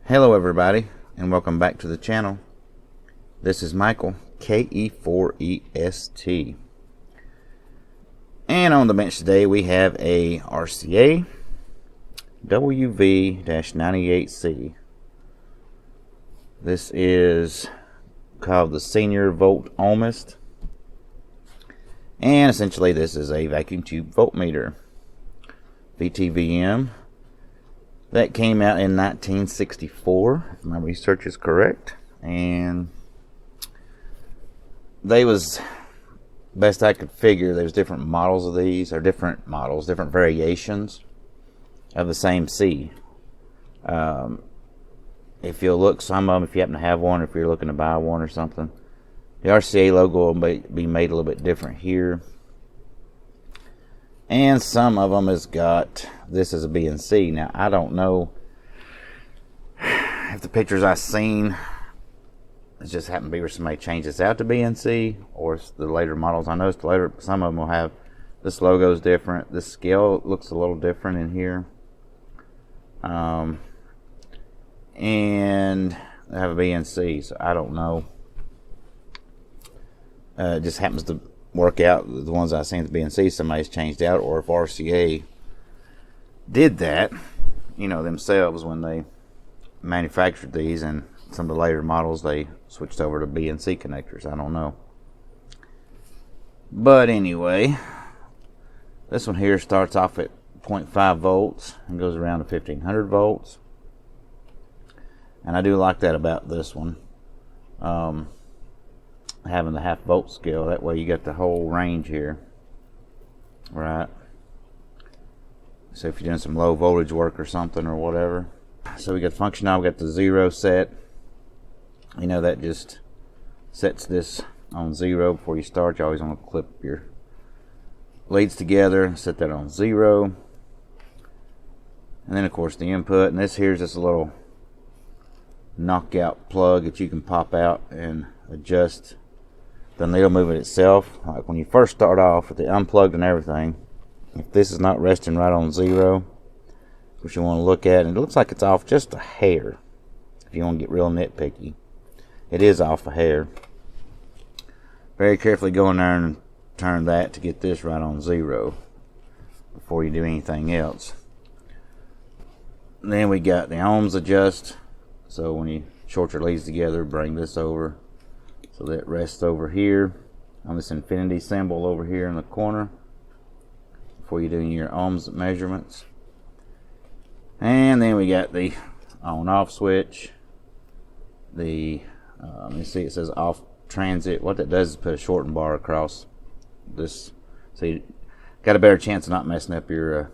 Hello everybody, and welcome back to the channel. This is Michael, KE4EST. And on the bench today we have a RCA WV-98C. This is called the Senior Voltohmyst. And essentially this is a vacuum tube voltmeter. VTVM. That came out in 1964, if my research is correct. And they was, best I could figure, there's different models of these, or different models, different variations of the same C. If you'll look, some of them, if you happen to have one, if you're looking to buy one or something, the RCA logo will be made a little bit different here. And some of them has got this as a B and C. Now, I don't know if the pictures I've seen, it just happened to be where somebody changed this out to B and C, or it's the later models. I noticed later, some of them will have, this logo is different. This scale looks a little different in here. And they have a B and C, so I don't know. It just happens to work out. The ones I've seen at the BNC, somebody's changed out, or if RCA did that, you know, themselves when they manufactured these, and some of the later models they switched over to BNC connectors. I don't know. But anyway, this one here starts off at 0.5 volts and goes around to 1500 volts. And I do like that about this one. Having the half volt scale, that way you get the whole range here, right? So if you're doing some low voltage work or something or whatever. So we got function now, we got the 0 set. You know, that just sets this on 0 before you start. You always want to clip your leads together, set that on 0. And then of course the input, and this here's just a little knockout plug that you can pop out and adjust the needle movement itself. Like when you first start off with the unplugged and everything, if this is not resting right on 0, which you want to look at, and it looks like it's off just a hair, if you want to get real nitpicky, it is off a hair. Very carefully go in there and turn that to get this right on 0 before you do anything else. And then we got the ohms adjust, so when you short your leads together, bring this over so that it rests over here on this infinity symbol over here in the corner before you do your ohms measurements. And then we got the on-off switch. The you see it says off transit. What that does is put a shortened bar across this, so you got a better chance of not messing up your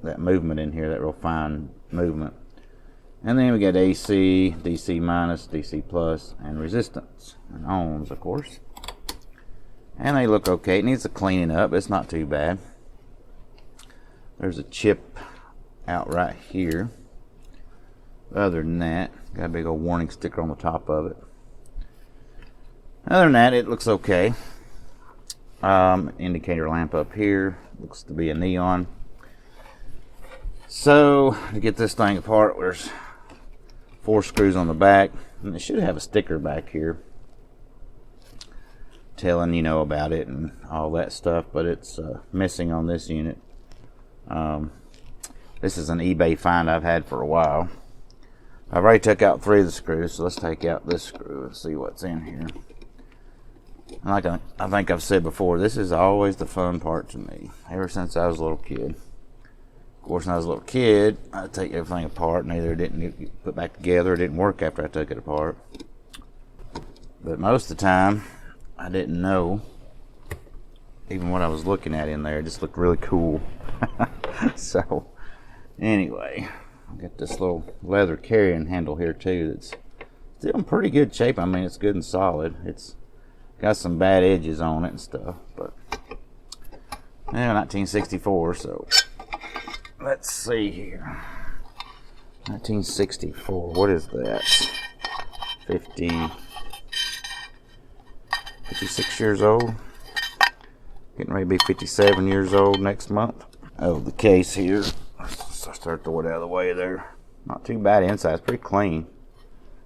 that movement in here, that real fine movement. And then we got AC, DC minus, DC plus, and resistance, and ohms, of course. And they look okay. It needs a cleaning up, but it's not too bad. There's a chip out right here. Other than that, got a big old warning sticker on the top of it. Other than that, it looks okay. Indicator lamp up here, looks to be a neon. So, to get this thing apart, there's 4 screws on the back, and it should have a sticker back here telling you know about it and all that stuff, but it's missing on this unit. This is an eBay find I've had for a while. I've already took out 3 of the screws, so let's take out this screw and see what's in here. Like I think I've said before, this is always the fun part to me, ever since I was a little kid. Of course, when I was a little kid, I'd take everything apart, and either it didn't get put back together or it didn't work after I took it apart. But most of the time, I didn't know. Even what I was looking at in there, it just looked really cool. So, anyway, I've got this little leather carrying handle here too that's still in pretty good shape. I mean, it's good and solid. It's got some bad edges on it and stuff, but yeah, 1964, so let's see here. 1964, what is that? 56 years old. Getting ready to be 57 years old next month. Oh, the case here. Let's start the wood out of the way there. Not too bad inside. It's pretty clean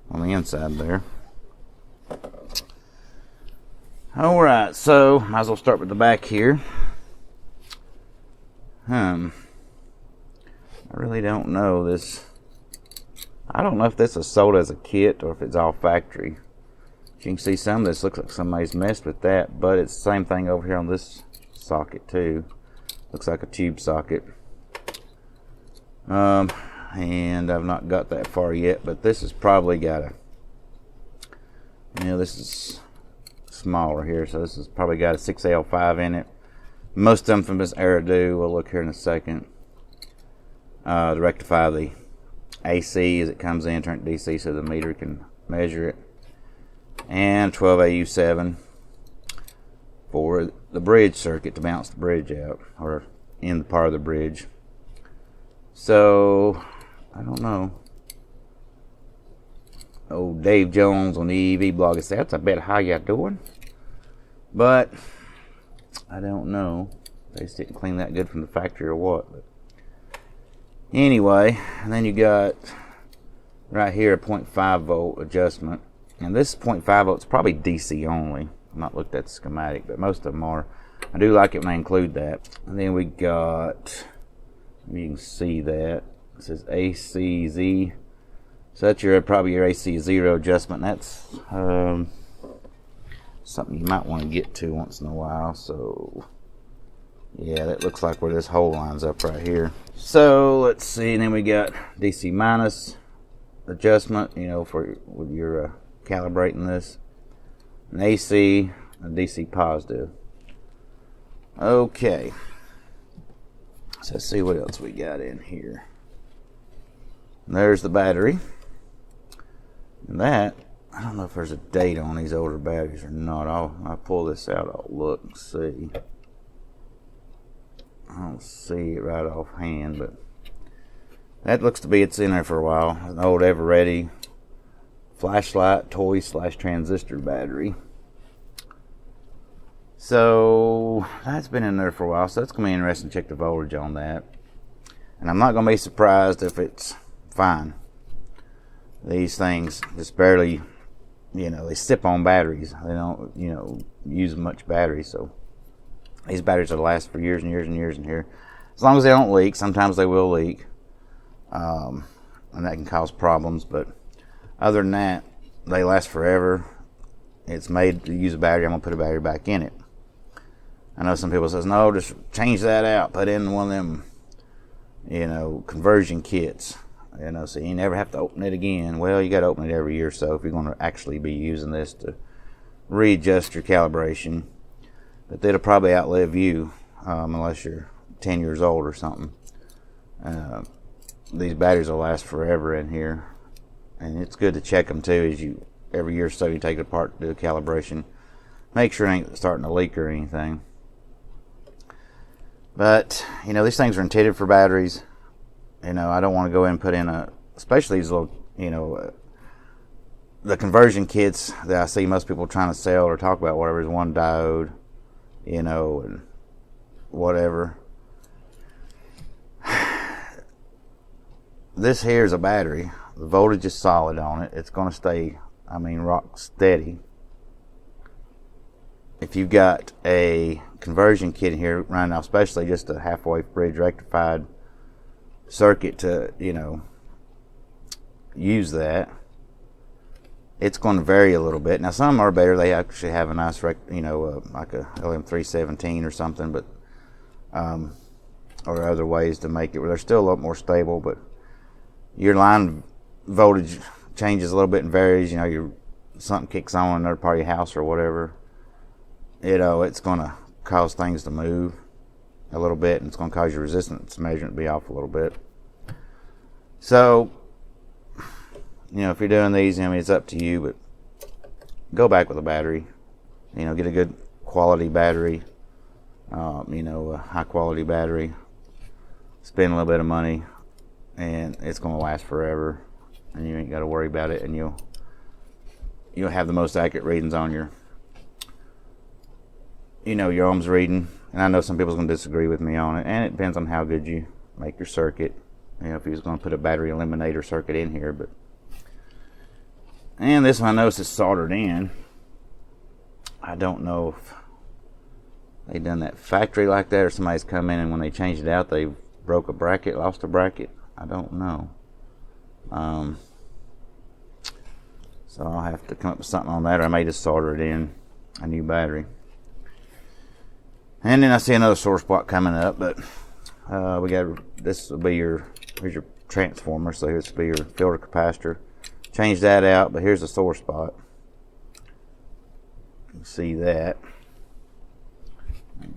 on the inside there. Alright, so might as well start with the back here. I really don't know this. I don't know if this is sold as a kit or if it's all factory. As you can see, some of this looks like somebody's messed with that, but it's the same thing over here on this socket too. Looks like a tube socket. And I've not got that far yet, but this has probably got a, this is smaller here, so this has probably got a 6L5 in it. Most of them from this era do. We'll look here in a second. To rectify the AC as it comes in, turn it DC so the meter can measure it. And 12AU7 for the bridge circuit to bounce the bridge out, or in the part of the bridge. So, I don't know. Oh, Dave Jones on the EV blog says, that's a bit how you doing. But, I don't know. They just didn't clean that good from the factory or what. But anyway, and then you got right here a 0.5 volt adjustment. And this 0.5 volts is probably DC only. I've not looked at the schematic, but most of them are. I do like it when they include that. And then we got, you can see that it says ACZ. So that's probably your AC zero adjustment. That's something you might want to get to once in a while. So yeah, that looks like where this hole lines up right here. So let's see, and then we got DC minus adjustment, for with your calibrating this, an AC, a DC positive. Okay, so let's see what else we got in here. And there's the battery. And that, I don't know if there's a date on these older batteries or not. I'll pull this out, I'll look and see. I don't see it right offhand, but that looks to be it's in there for a while. An old Ever-Ready flashlight toy / transistor battery. So that's been in there for a while, so that's going to be interesting to check the voltage on that. And I'm not going to be surprised if it's fine. These things just barely, they sip on batteries. They don't, use much battery, so these batteries will last for years and years and years in here. As long as they don't leak. Sometimes they will leak. And that can cause problems, but other than that, they last forever. It's made to use a battery. I'm going to put a battery back in it. I know some people says, no, just change that out. Put in one of them, conversion kits. So you never have to open it again. Well, you got to open it every year or so if you're going to actually be using this to readjust your calibration. But it'll probably outlive you unless you're 10 years old or something. These batteries will last forever in here. And it's good to check them too as every year or so you take it apart to do a calibration. Make sure it ain't starting to leak or anything. But, these things are intended for batteries. I don't want to go in and put in especially these little, the conversion kits that I see most people trying to sell or talk about, whatever, is one diode, and whatever. This here is a battery. The voltage is solid on it. It's going to stay, rock steady. If you've got a conversion kit here running off, especially just a half-wave bridge rectified circuit to, use that, it's going to vary a little bit. Now, some are better. They actually have a nice, like a LM317 or something, but or other ways to make it where they're still a lot more stable, but your line voltage changes a little bit and varies. Something kicks on in another part of your house or whatever. It's going to cause things to move a little bit, and it's going to cause your resistance measurement to be off a little bit. So, if you're doing these, it's up to you, but go back with a battery. Get a good quality battery, a high quality battery. Spend a little bit of money, and it's going to last forever, and you ain't got to worry about it, and you'll have the most accurate readings on your ohms reading. And I know some people's going to disagree with me on it, and it depends on how good you make your circuit you know, if he was going to put a battery eliminator circuit in here. But and this one I noticed is soldered in. I don't know if they done that factory like that, or somebody's come in and when they changed it out they broke a bracket, lost a bracket. I don't know. So I'll have to come up with something on that, or I may just solder it in a new battery. And then I see another sore spot coming up, but we got, this will be your, here's your transformer, so here's will be your filter capacitor. Change that out, but here's the sore spot. You can see that.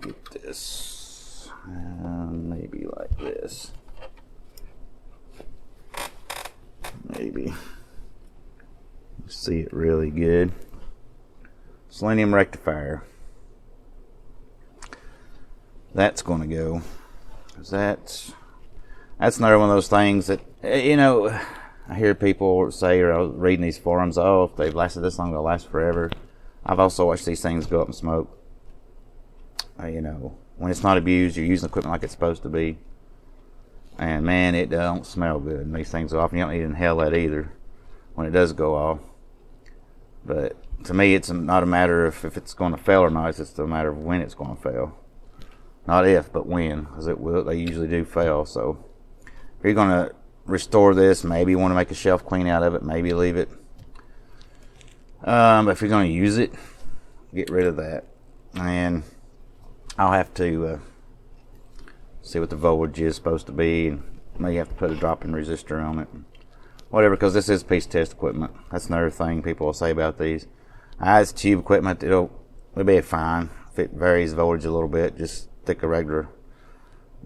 Get this, maybe like this. Maybe. See it really good. Selenium rectifier. That's going to go. 'Cause that's another one of those things that, you know, I hear people say, or I was reading these forums, oh, if they've lasted this long, they'll last forever. I've also watched these things go up in smoke. You know, when it's not abused, you're using equipment like it's supposed to be. And man, it don't smell good. And these things go off, and you don't need to inhale that either when it does go off. But to me, it's not a matter of if it's going to fail or not. It's just a matter of when it's going to fail. Not if, but when, because it will. They usually do fail. So if you're going to restore this, maybe you want to make a shelf clean out of it. Maybe leave it. But if you're going to use it, get rid of that. And I'll have to see what the voltage is supposed to be. And maybe have to put a drop-in resistor on it. Whatever, because this is piece test equipment. That's another thing people will say about these. It's tube equipment. It'll be fine. If it varies voltage a little bit, just stick a regular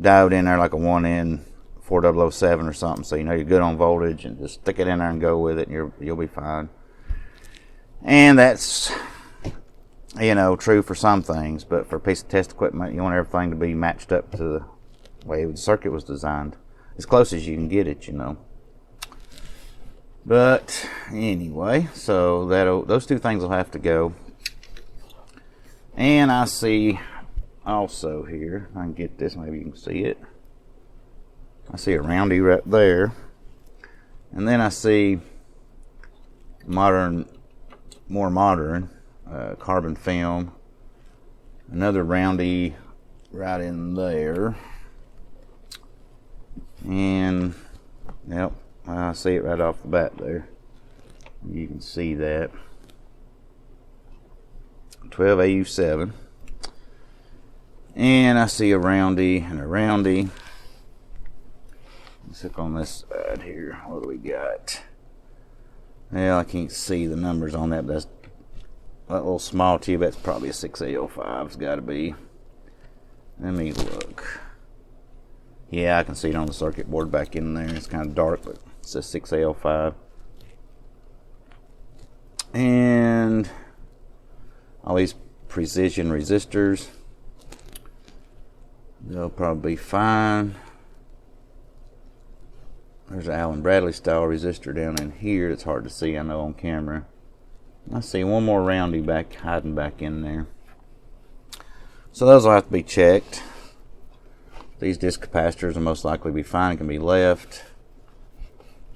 diode in there, like a 1N4007 or something, so you know you're good on voltage, and just stick it in there and go with it, and you'll be fine. And that's, you know, true for some things, but for piece of test equipment, you want everything to be matched up to the way the circuit was designed, as close as you can get it, you know. But anyway, so those two things will have to go. And I see also here, I can get this, maybe you can see it. I see a roundy right there. And then I see more modern carbon film. Another roundy right in there. And, yep. I see it right off the bat there. You can see that. 12AU7. And I see a roundy and a roundy. Let's look on this side here. What do we got? Well, I can't see the numbers on that, but that little small tube, that's probably a 6A05. It's got to be. Let me look. Yeah, I can see it on the circuit board back in there. It's kind of dark, but it's a 6A05. And all these precision resistors, they'll probably be fine. There's an Allen Bradley style resistor down in here. It's hard to see, I know, on camera. I see one more roundy hiding back in there. So those will have to be checked. These disc capacitors will most likely be fine and can be left.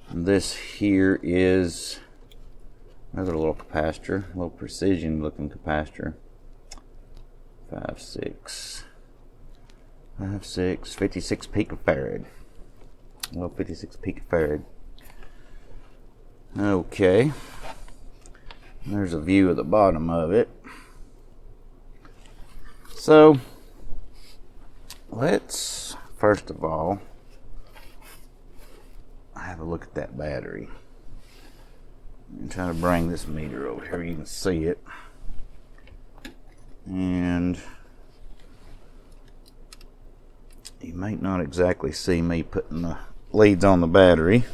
And this here is another little capacitor, a little precision looking capacitor. 56 picofarad. Well, 56 picofarad. Okay. There's a view of the bottom of it. So, let's first of all have a look at that battery. I'm trying to bring this meter over here, you can see it. And you might not exactly see me putting the leads on the battery,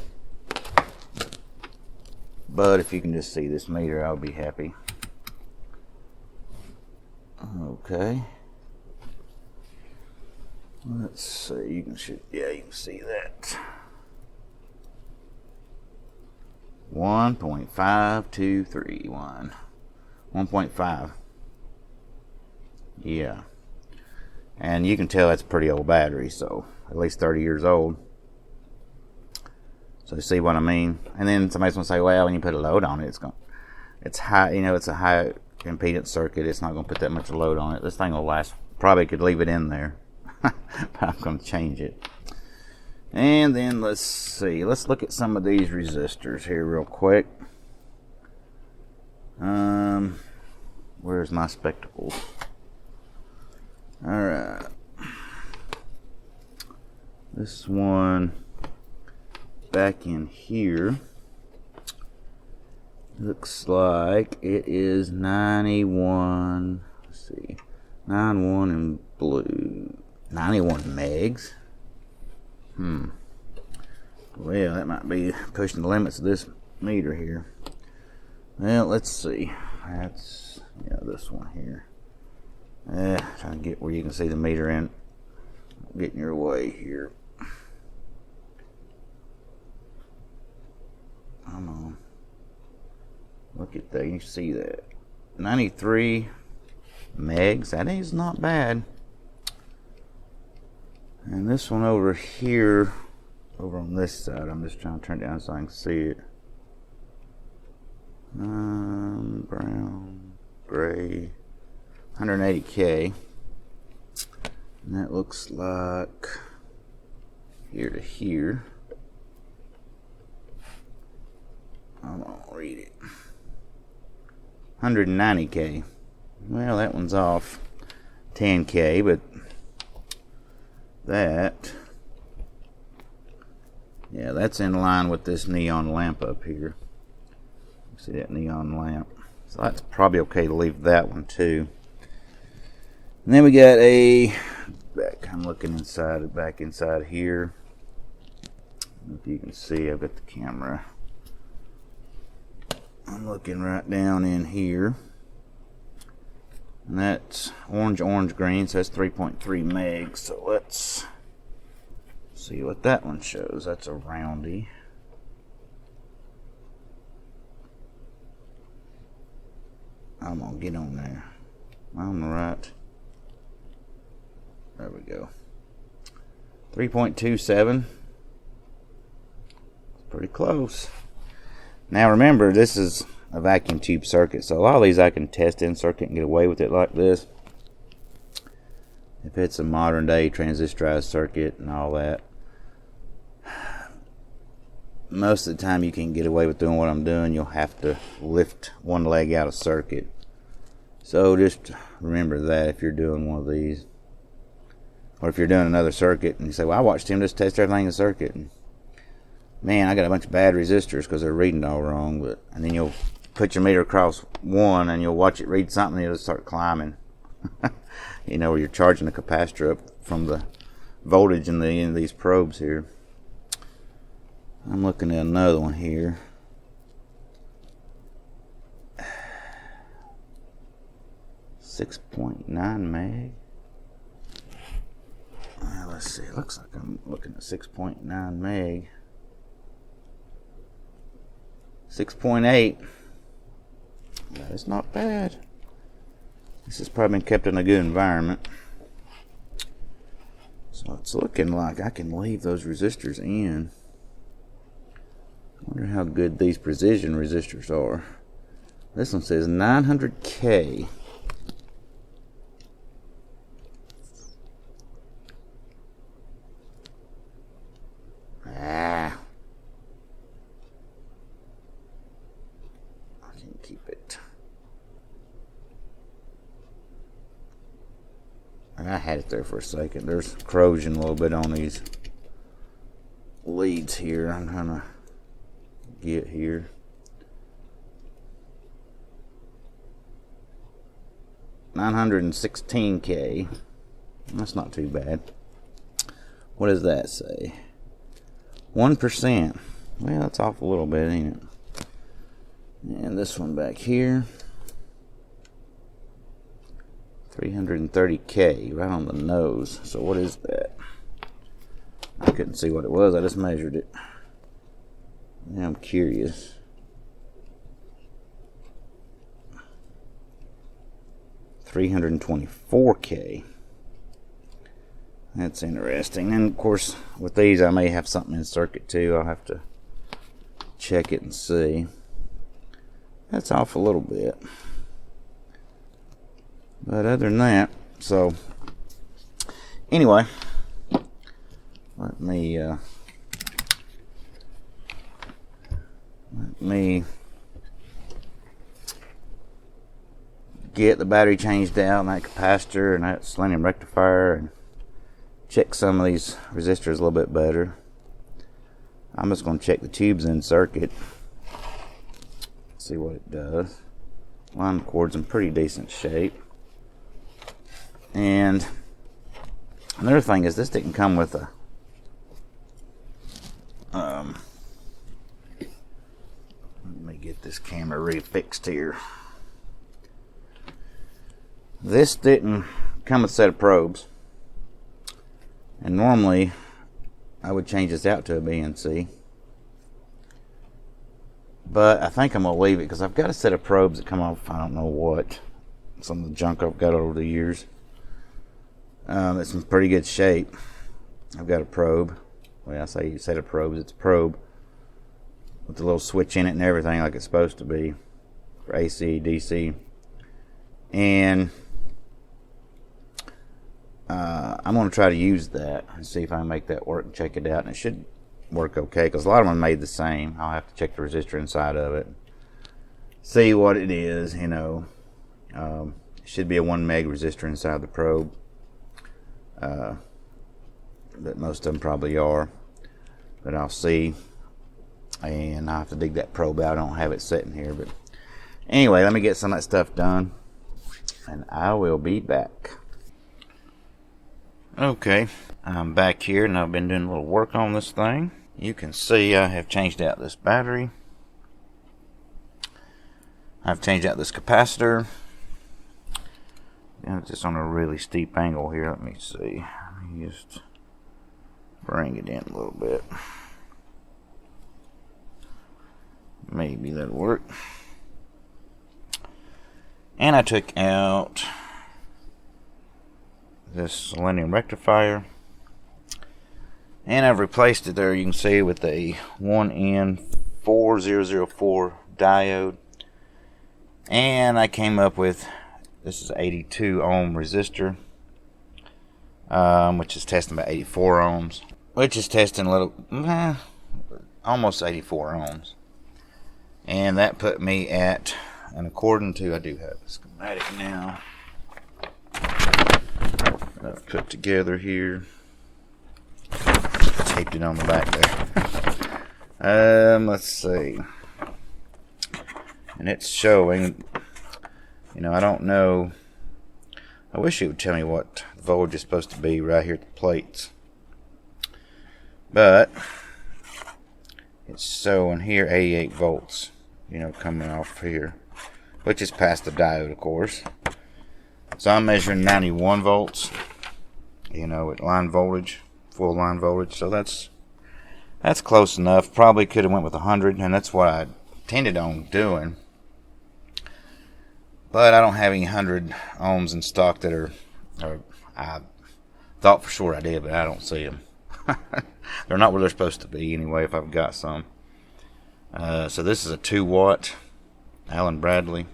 but if you can just see this meter, I'll be happy. Okay. Let's see, you can see that. 1.523. 1.5. Yeah. And you can tell that's a pretty old battery, so at least 30 years old. So you see what I mean? And then somebody's gonna say, well, when you put a load on it, it's high, you know, it's a high impedance circuit, it's not gonna put that much load on it. This thing will last, probably could leave it in there. But I'm gonna change it. And then let's see, let's look at some of these resistors here real quick. Where's my spectacles? Alright. This one back in here looks like it is 91. Let's see, 91 in blue, 91 megs. Well, that might be pushing the limits of this meter here. Well, let's see. That's, yeah, this one here. Trying to get where you can see the meter in. Get in your way here. Come on. Look at that. You see that. 93 megs. That is not bad. And this one over here, over on this side, I'm just trying to turn it down so I can see it. Brown, gray, 180K. And that looks like here to here. I'm gonna read it. 190K. Well, that one's off 10K, but that, yeah, that's in line with this neon lamp up here. See that neon lamp? So that's probably okay to leave that one too. And then we got a I'm looking inside, back inside here. If you can see, I've got the camera. I'm looking right down in here. And that's orange, green, so that's 3.3 megs. So let's see what that one shows. That's a roundy. I'm gonna get on there. On the right. There we go. 3.27. Pretty close. Now remember, this is a vacuum tube circuit, so a lot of these I can test in circuit and get away with it like this. If it's a modern day transistorized circuit and all that, most of the time you can get away with doing what I'm doing. You'll have to lift one leg out of circuit. So just remember that if you're doing one of these, or if you're doing another circuit and you say, well, I watched him just test everything in circuit, and man, I got a bunch of bad resistors because they're reading all wrong. But and then you'll put your meter across one and you'll watch it read something and it'll start climbing. You know, where you're charging the capacitor up from the voltage in the end of these probes here. I'm looking at another one here. .9 meg. Let's see. It looks like I'm looking at 6.9 meg. 6.8. That is not bad. This has probably been kept in a good environment. So it's looking like I can leave those resistors in. I wonder how good these precision resistors are. This one says 900K. I can keep it. I had it there for a second. There's corrosion a little bit on these leads here. I'm trying to get here. 916K. That's not too bad. What does that say? 1%. Well, that's off a little bit, ain't it? And this one back here, 330K, right on the nose. So what is that? I couldn't see what it was. I just measured it. Now I'm curious. $324K. That's interesting. And of course, with these, I may have something in circuit too. I'll have to check it and see. That's off a little bit. But other than that, so anyway, let me get the battery changed out and that capacitor and that selenium rectifier and check some of these resistors a little bit better. I'm just going to check the tubes in circuit, see what it does. Line cord's in pretty decent shape. And another thing is, this didn't come with a let me get this camera refixed here. This didn't come with a set of probes, and normally I would change this out to a BNC, but I think I'm going to leave it because I've got a set of probes that come off I don't know what, some of the junk I've got over the years. It's in pretty good shape. I've got a probe. When I say set of probes, it's a probe with the little switch in it and everything like it's supposed to be for AC, DC. And I'm going to try to use that and see if I can make that work and check it out. And it should work okay because a lot of them are made the same. I'll have to check the resistor inside of it, see what it is, you know. It should be a 1 meg resistor inside the probe. But most of them probably are, but I'll see, and I'll have to dig that probe out. I don't have it sitting here, but anyway, let me get some of that stuff done and I will be back. Okay, I'm back here and I've been doing a little work on this thing. You can see I have changed out this battery, I've changed out this capacitor. It's just on a really steep angle here. Let me see. Let me just bring it in a little bit. Maybe that'll work. And I took out this selenium rectifier, and I've replaced it there, you can see, with a 1N4004 diode. And I came up with, this is 82 ohm resistor, which is testing about 84 ohms, which is testing a little, almost 84 ohms. And that put me at, and according to, I do have a schematic now that I've put together here, taped it on the back there. Let's see, and it's showing, you know, I don't know, I wish it would tell me what the voltage is supposed to be right here at the plates, but it's showing here 88 volts, you know, coming off here, which is past the diode, of course. So I'm measuring 91 volts, you know, at line voltage, full line voltage. So that's close enough. Probably could have went with 100, and that's what I intended on doing. But I don't have any 100 ohms in stock that are, or I thought for sure I did, but I don't see them. They're not where they're supposed to be anyway, if I've got some. So this is a 2 watt Allen Bradley,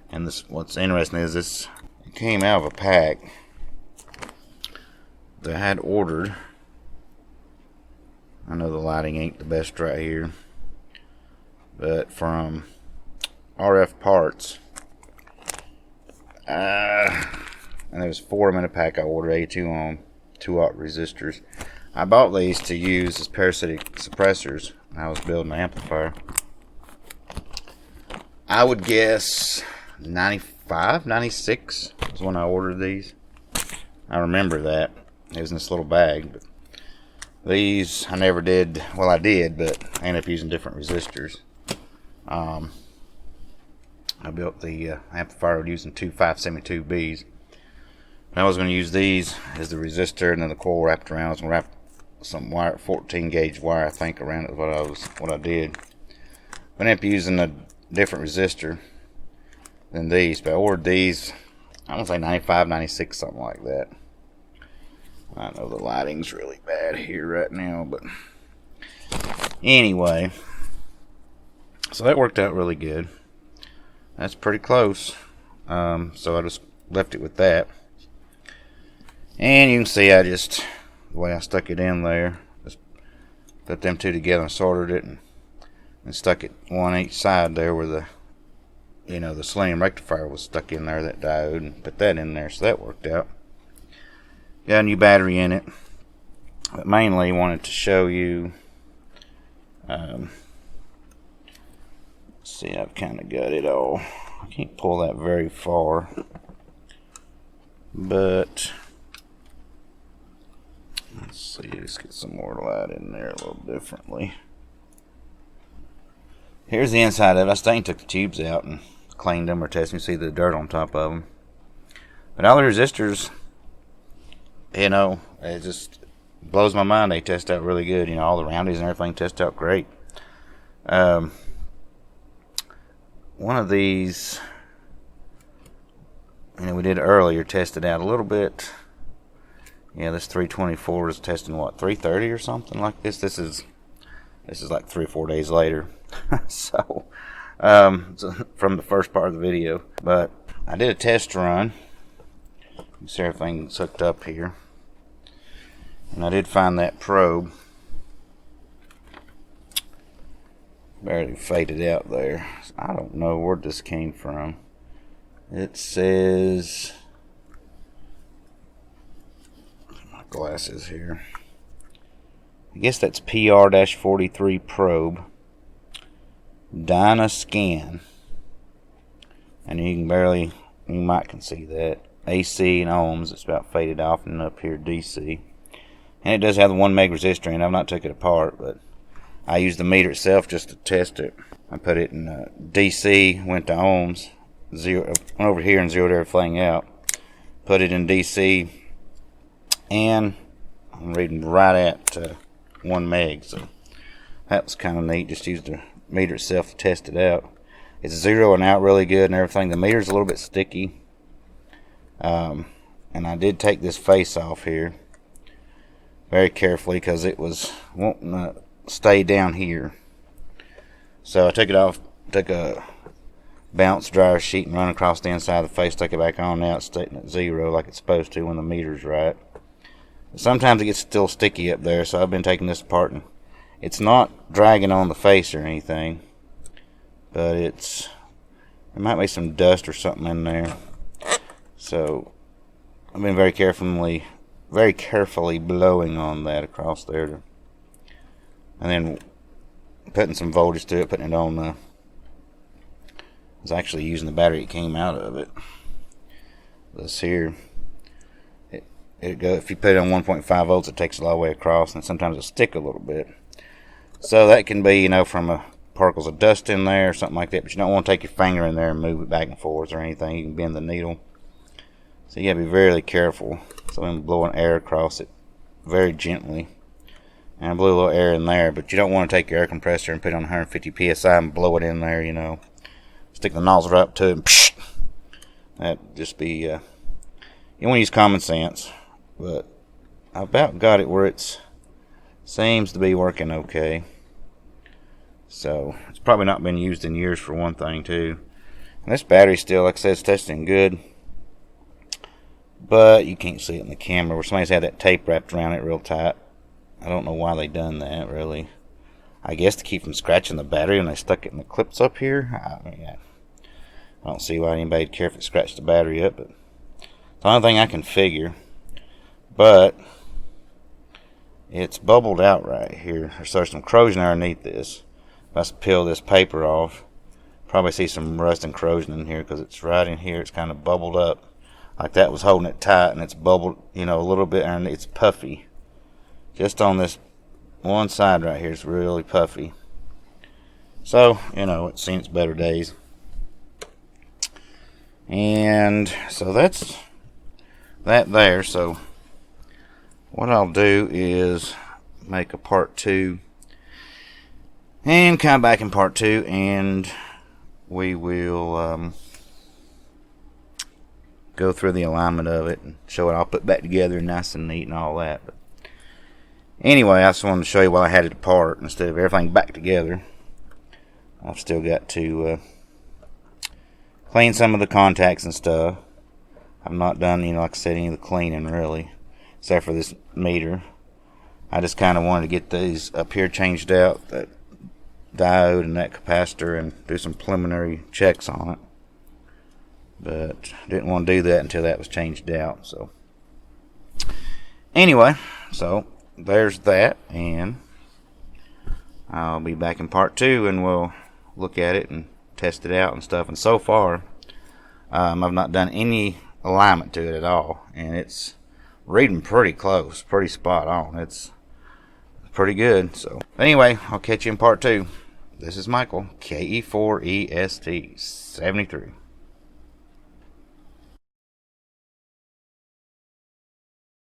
and this, what's interesting is this came out of a pack that I had ordered. I know the lighting ain't the best right here, but from RF Parts, and there was 4 of them in a pack. I ordered 82 ohm 2 watt resistors. I bought these to use as parasitic suppressors when I was building an amplifier. I would guess 95, 96 is when I ordered these. I remember that. It was in this little bag. But these I never did. Well, I did, but I ended up using different resistors. I built the amplifier using 2 572Bs. And I was going to use these as the resistor, and then the coil wrapped around. I was going to wrap some wire, 14 gauge wire, I think, around it. What I did. I ended up using a different resistor than these, but I ordered these, I want to say 95, 96, something like that. I know the lighting's really bad here right now, but anyway, So that worked out really good. That's pretty close. So I just left it with that. And you can see the way I stuck it in there, just put them two together and soldered it, and stuck it one each side there where the the selenium rectifier was stuck in there, that diode, and put that in there. So that worked out. Got a new battery in it, but mainly wanted to show you. See, I've kind of got it all. I can't pull that very far, but let's see. Let's get some more light in there a little differently. Here's the inside of it. I stayed took the tubes out and cleaned them or tested. You see the dirt on top of them. But all the resistors, it just blows my mind. They test out really good. All the roundies and everything test out great. One of these, we did earlier, tested out a little bit. Yeah, this 324 is testing what, 330 or something like this. This is like 3 or 4 days later. So from the first part of the video. But I did a test run. You see everything's hooked up here. And I did find that probe. Barely faded out there. I don't know where this came from. It says, my glasses here. I guess that's PR-43 probe. Dynascan. And you might can see that. AC and ohms, it's about faded off, and up here DC. And it does have the 1 meg resistor in it. I've not took it apart, but I used the meter itself just to test it. I put it in DC, went to ohms, went over here and zeroed everything out. Put it in DC, and I'm reading right at 1 meg, so that was kind of neat. Just used the meter itself to test it out. It's zeroing out really good and everything. The meter's a little bit sticky, and I did take this face off here very carefully because it was wanting to stay down here. So I took it off, took a bounce dryer sheet and run across the inside of the face, stuck it back on. Now it's sitting at 0 like it's supposed to when the meter's right. Sometimes it gets still sticky up there, so I've been taking this apart, and it's not dragging on the face or anything, but there might be some dust or something in there. So I've been very carefully blowing on that across there, and then putting some voltage to it, putting it on I was actually using the battery that came out of it. This here, if you put it on 1.5 volts, it takes it all the way across, and sometimes it'll stick a little bit. So that can be, from particles of dust in there or something like that, but you don't want to take your finger in there and move it back and forth or anything. You can bend the needle. So you got to be very careful. So I'm blowing air across it very gently. And I blew a little air in there, but you don't want to take your air compressor and put it on 150 psi and blow it in there, Stick the nozzle right up to it and psh! That'd just be, you want to use common sense. But I about got it where it seems to be working okay. So it's probably not been used in years for one thing too. And this battery still, like I said, is testing good. But you can't see it in the camera where somebody's had that tape wrapped around it real tight. I don't know why they done that, really. I guess to keep from scratching the battery when they stuck it in the clips up here. I don't see why anybody'd care if it scratched the battery up, but the only thing I can figure. But it's bubbled out right here. There's some corrosion underneath this. If I peel this paper off, probably see some rust and corrosion in here because it's right in here. It's kind of bubbled up. Like that was holding it tight, and it's bubbled, a little bit, and it's puffy. Just on this one side right here, it's really puffy. So, it's seen its better days. And so that's that there. So what I'll do is make a part 2 and come back in part 2, and we will go through the alignment of it and show it all put back together nice and neat and all that. But anyway, I just wanted to show you while I had it apart, instead of everything back together, I've still got to clean some of the contacts and stuff. I've not done, like I said, any of the cleaning really, except for this meter. I just kind of wanted to get these up here changed out, that diode and that capacitor, and do some preliminary checks on it. But didn't want to do that until that was changed out. So anyway, so there's that, and I'll be back in part 2 and we'll look at it and test it out and stuff. And so far I've not done any alignment to it at all, and it's reading pretty close, pretty spot on. It's pretty good. So anyway, I'll catch you in part 2. This is Michael, KE4EST 73.